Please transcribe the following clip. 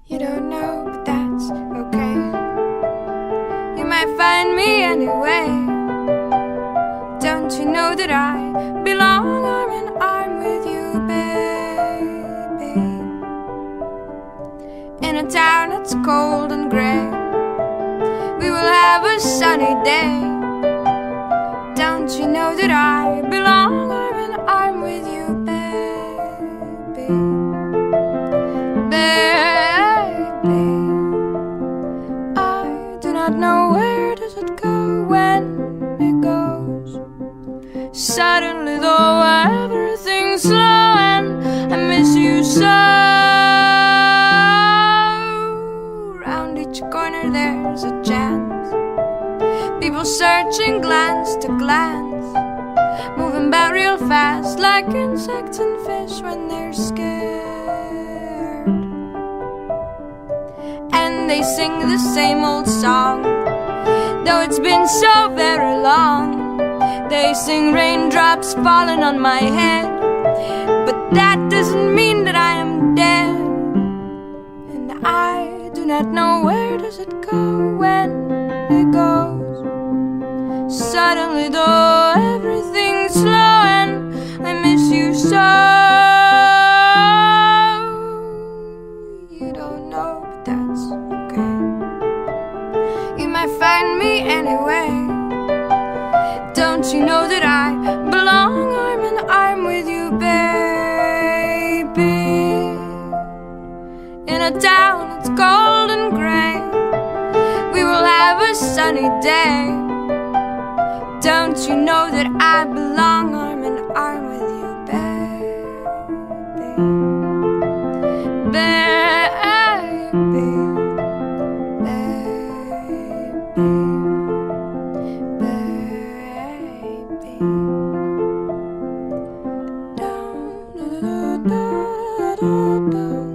You don't know, but that's okay. You might find me anyway. Don't you know that I belong arm in arm with you, baby? In a town that's cold and grey, we will have a sunny day. Don't you know that I belong arm in arm with you, baby? Baby, I do not know where does it go when it goes. Suddenly though everything's slow and I miss you so. Round each corner there's a chance, people searching glance to glance, moving about real fast like insects and fish when they're scared. And they sing the same old song, though it's been so very long. They sing raindrops falling on my head, but that doesn't mean that I am dead. And I do not know where does it go when it goes. Suddenly though everything's slow and I miss you so. You don't know, but that's okay. You might find me anyway. Don't you know that I belong arm in arm with you, baby? In a town that's cold and grey, we will have a sunny day. Don't you know that I belong arm in arm with you, baby? Baby, baby, baby. Da, da, da, da, da, da.